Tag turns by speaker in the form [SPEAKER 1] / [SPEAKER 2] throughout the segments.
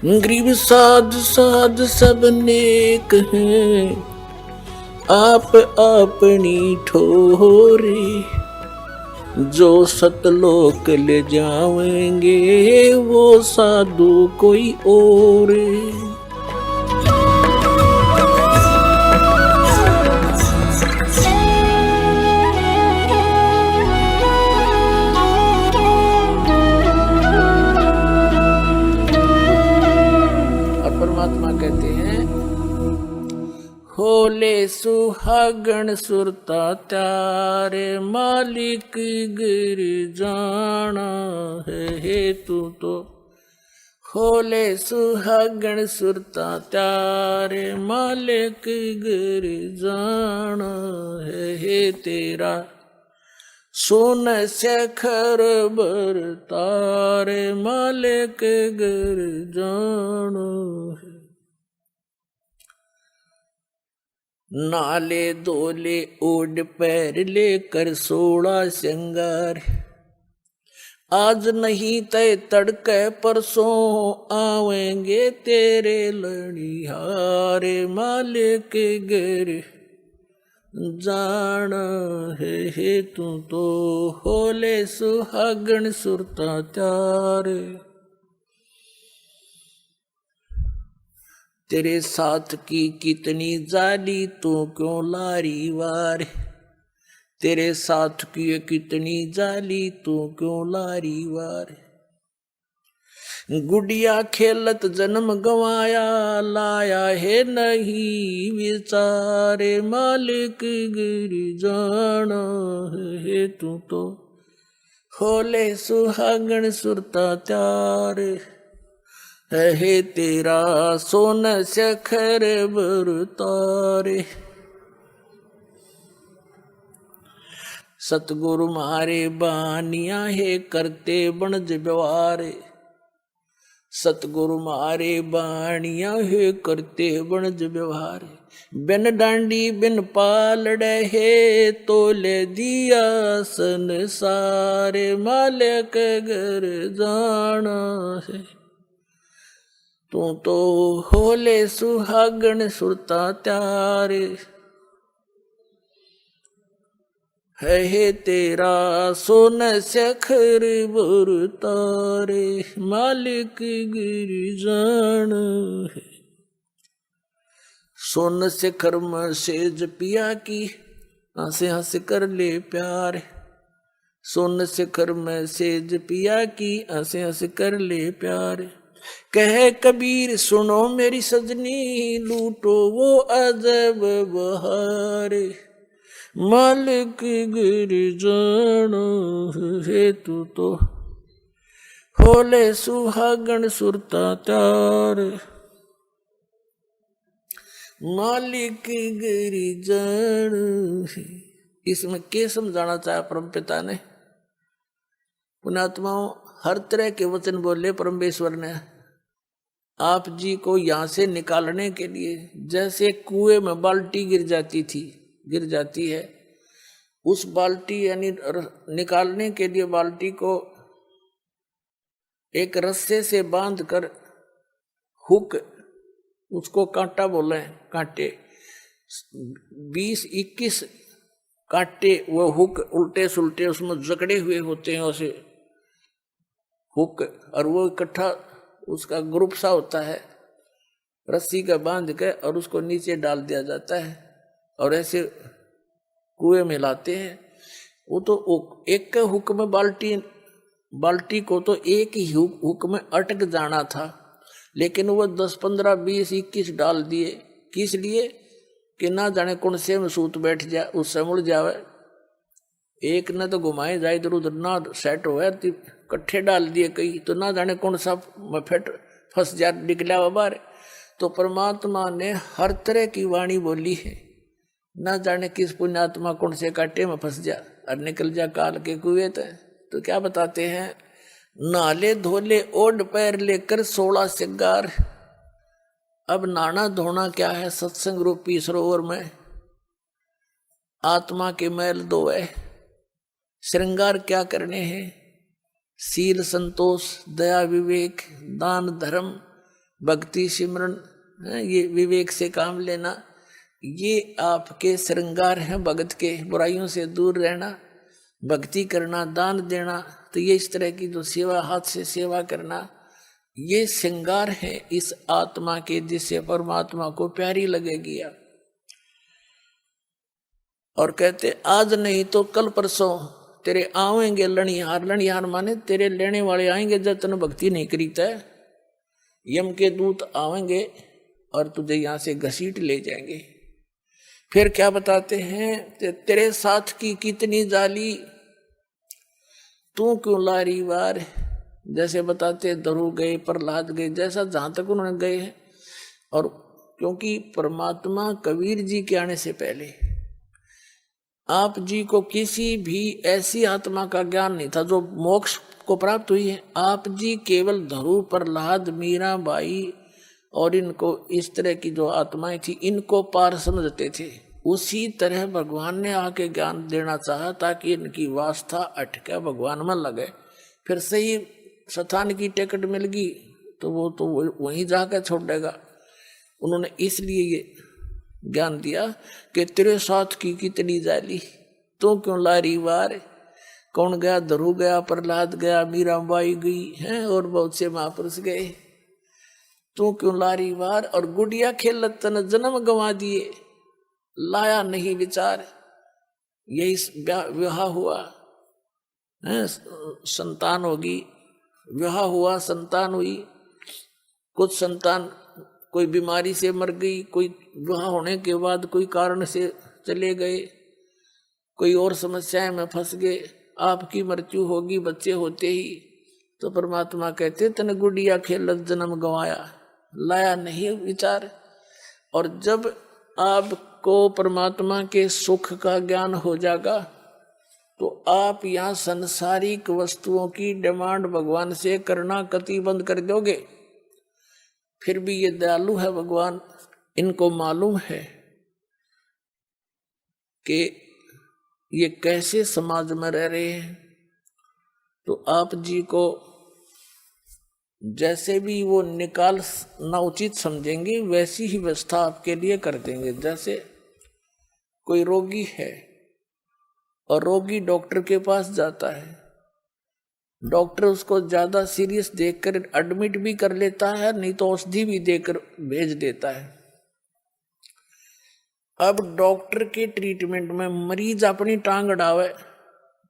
[SPEAKER 1] गरीब साध साध सब नेक हैं, आप अपनी ठोरे। जो सतलोक ले जावेंगे वो साधु कोई और। परमात्मा कहते हैं होले सुहागण सुरता त्यारे मालिक गिर जाना है तू तो। होले सुहागण सुरता त्यारे मालिक गिर जाना है तेरा। सोन शेखर बर तारे मालिक गिर जाना है। नाले दोले ओढ़ पैर लेकर 16 श्रृंगार। आज नहीं तय तड़के परसों आवेंगे तेरे लड़िहारे मालिक गिर जाना है तू तो। होले सुहागण सुरता त्यारे। तेरे साथ की कितनी जाली तू क्यों लारी वार। तेरे साथ की कितनी जाली तू क्यों लारी वार। गुड़िया खेलत जन्म गवाया लाया है नहीं विचारे मालिक गिर जाना है तू तो। होले सुहागण सुरता त्यारे है तेरा। सोन शेखर बर तारे। सतगुरु मारे बानिया है करते बनज व्यवहार। सतगुरु मारे बानिया है करते बनज व्यवहार। बिन डांडी बिन पालड़े है तोले दिया संसारे मालिक घर जाना है तू तो। होले सुहागण सुरता त्यारे है तेरा। सोन शेखर बर तारे मालिक गिर जाना है। सोन शेखर में सेज पिया की हंसे हंस कर ले प्यार। सोन शेखर में सेज पिया की हंसे हंस कर ले प्यार। कहे कबीर सुनो मेरी सजनी लूटो वो अजब बहार। मालिक गिर जाना है तू तो। होले सुहागण सुरता त्यारे मालिक गिर जाना है। इसमें क्या समझाना चाहा परम पिता ने। पुण्यात्माओं हर तरह के वचन बोले परमेश्वर ने आप जी को यहां से निकालने के लिए। जैसे कुएं में बाल्टी गिर जाती है उस बाल्टी यानी निकालने के लिए बाल्टी को एक रस्से से बांध कर हुक उसको कांटा बोले कांटे 20-21 कांटे वो हुक उल्टे सुलटे उसमें जकड़े हुए होते हैं उसे हुक। और वो इकट्ठा उसका ग्रुप सा होता है रस्सी का बांध के और उसको नीचे डाल दिया जाता है और ऐसे कुएं में लाते हैं। वो तो एक के हुक में बाल्टी को तो एक ही हुक में अटक जाना था लेकिन वो 10, 15, 20, 21 डाल दिए। किस लिए कि ना जाने कौन से में सूत बैठ जाए उससे मुड़ जावे। एक ने तो घुमाए जाए इधर उधर ना सेट हो कट्ठे डाल दिए कई तो ना जाने कौन सा मफेट फंस जा निकला बाहर। तो परमात्मा ने हर तरह की वाणी बोली है। ना जाने किस पुण्यात्मा कौन से कांटे में फंस जा और निकल जा काल के कुएं। तो क्या बताते हैं नाले धोले ओढ़ पैर लेकर 16 श्रृंगार। अब नाना धोना क्या है सत्संग रूपी सरोवर में आत्मा के मैल धोए। श्रृंगार क्या करने हैं शील संतोष दया विवेक दान धर्म भक्ति सिमरन, ये विवेक से काम लेना, ये आपके श्रृंगार हैं भगत के। बुराइयों से दूर रहना, भक्ति करना, दान देना, तो ये इस तरह की जो सेवा, हाथ से सेवा करना, ये श्रृंगार है इस आत्मा के, जिससे परमात्मा को प्यारी लगेगी। और कहते आज नहीं तो कल परसों तेरे आवेंगे लणिहार। लणिहार माने तेरे लेने वाले आएंगे जब तन भक्ति नहीं करीता है। यम के दूत आवेंगे और तुझे यहां से घसीट ले जाएंगे। फिर क्या बताते हैं, तेरे साथ की कितनी जाली, तू क्यों लारी वार। जैसे बताते धरु गए, प्रहलाद गए, जैसा जहां तक उन्होंने गए हैं। और क्योंकि परमात्मा कबीर जी के आने से पहले आप जी को किसी भी ऐसी आत्मा का ज्ञान नहीं था जो मोक्ष को प्राप्त हुई है। आप जी केवल धरु, प्रहलाद, मीरा बाई और इनको, इस तरह की जो आत्माएं थी, इनको पार समझते थे। उसी तरह भगवान ने आके ज्ञान देना चाहा ताकि इनकी वास्ता अटके, भगवान में लगे। फिर सही स्थान की टिकट मिल गई तो वो तो वहीं जाकर छोड़ देगा। उन्होंने इसलिए ये ज्ञान दिया कि तेरे साथ की कितनी जाली, तो क्यों लारी वार। कौन गया, धरु गया, प्रहलाद गया, मीराबाई गई हैं और बहुत से महापुरुष गए। तू क्यों लारी वार। और गुड़िया खेलत तन जन्म गंवा दिए, लाया नहीं विचार। यही विवाह हुआ है, संतान होगी, विवाह हुआ, संतान हुई। कुछ संतान कोई बीमारी से मर गई, कोई विवाह होने के बाद कोई कारण से चले गए, कोई और समस्याएं में फंस गए। आपकी मृत्यु होगी बच्चे होते ही। तो परमात्मा कहते तन गुड़िया खेलत जन्म गंवाया, लाया नहीं विचार। और जब आपको परमात्मा के सुख का ज्ञान हो जाएगा तो आप यहाँ संसारिक वस्तुओं की डिमांड भगवान से करना कति बंद कर दोगे। फिर भी ये दयालु है भगवान, इनको मालूम है कि ये कैसे समाज में रह रहे हैं। तो आप जी को जैसे भी वो निकालना उचित समझेंगे वैसी ही व्यवस्था आपके लिए कर देंगे। जैसे कोई रोगी है और रोगी डॉक्टर के पास जाता है, डॉक्टर उसको ज्यादा सीरियस देखकर एडमिट भी कर लेता है, नहीं तो औषधि भी देकर भेज देता है। अब डॉक्टर के ट्रीटमेंट में मरीज अपनी टांग अड़ावे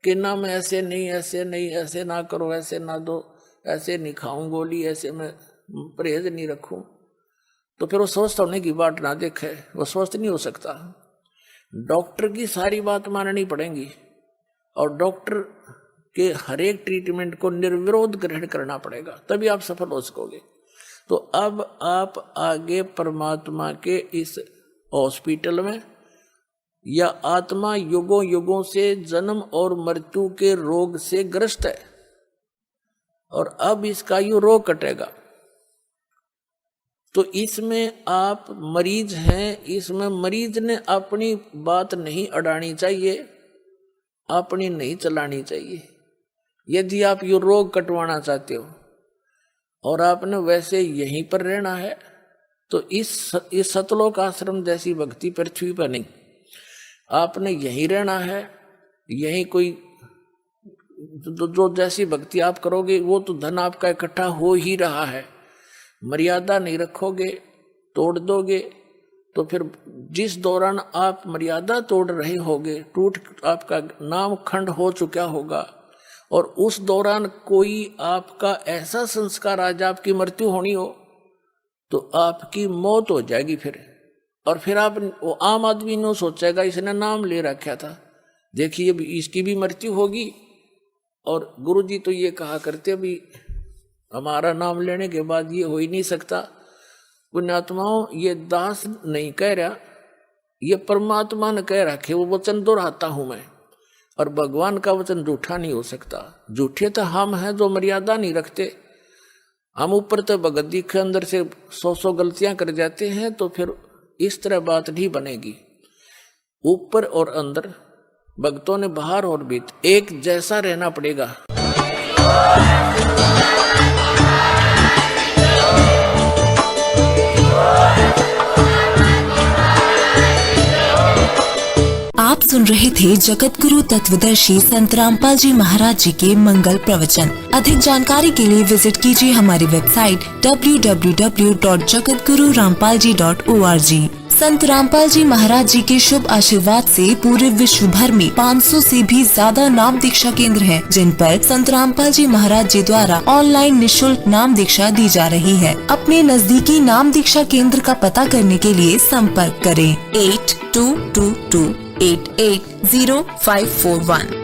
[SPEAKER 1] कि ना मैं ऐसे नहीं, ऐसे नहीं, ऐसे ना करो, ऐसे ना दो, ऐसे नहीं खाऊं गोली, ऐसे मैं परहेज नहीं रखूं, तो फिर वो स्वस्थ होने की बात ना देखे, वो स्वस्थ नहीं हो सकता। डॉक्टर की सारी बात माननी पड़ेगी और डॉक्टर के हर एक ट्रीटमेंट को निर्विरोध ग्रहण करना पड़ेगा, तभी आप सफल हो सकोगे। तो अब आप आगे परमात्मा के इस हॉस्पिटल में, या आत्मा युगों युगों से जन्म और मृत्यु के रोग से ग्रस्त है और अब इसका यो रोग कटेगा। तो इसमें आप मरीज हैं, इसमें मरीज ने अपनी बात नहीं अड़ानी चाहिए, अपनी नहीं चलानी चाहिए। यदि आप ये रोग कटवाना चाहते हो और आपने वैसे यहीं पर रहना है तो इस सतलोक आश्रम जैसी भक्ति पृथ्वी पर नहीं, आपने यहीं रहना है। यहीं कोई जो जैसी भक्ति आप करोगे वो तो धन आपका इकट्ठा हो ही रहा है। मर्यादा नहीं रखोगे, तोड़ दोगे, तो फिर जिस दौरान आप मर्यादा तोड़ रहे होगे, टूट आपका नाम खंड हो चुका होगा और उस दौरान कोई आपका ऐसा संस्कार आज आपकी मृत्यु होनी हो तो आपकी मौत हो जाएगी फिर। और फिर आप, वो आम आदमी ने सोचेगा इसने नाम ले रखा था, देखिए इसकी भी मृत्यु होगी। और गुरुजी तो ये कहा करते भी हमारा नाम लेने के बाद ये हो ही नहीं सकता। पुण्यात्माओं, ये दास नहीं कह रहा, ये परमात्मा ने कह रखे, वो वचन दोहराता हूं मैं। और भगवान का वचन झूठा नहीं हो सकता। झूठे तो हम हैं जो मर्यादा नहीं रखते। हम ऊपर तो भगत दिखे अंदर से 100 गलतियां कर जाते हैं, तो फिर इस तरह बात नहीं बनेगी। ऊपर और अंदर भक्तों ने बाहर और भीतर एक जैसा रहना पड़ेगा।
[SPEAKER 2] सुन रहे थे जगत गुरु तत्वदर्शी संत रामपाल जी महाराज जी के मंगल प्रवचन। अधिक जानकारी के लिए विजिट कीजिए हमारी वेबसाइट www.jagatgururampalji.org। संत रामपाल जी महाराज जी के शुभ आशीर्वाद से पूरे विश्व भर में 500 से भी ज्यादा नाम दीक्षा केंद्र हैं, जिन पर संत रामपाल जी महाराज जी द्वारा ऑनलाइन निशुल्क नाम दीक्षा दी जा रही है। अपने नजदीकी नाम दीक्षा केंद्र का पता करने के लिए संपर्क करें 8222880541।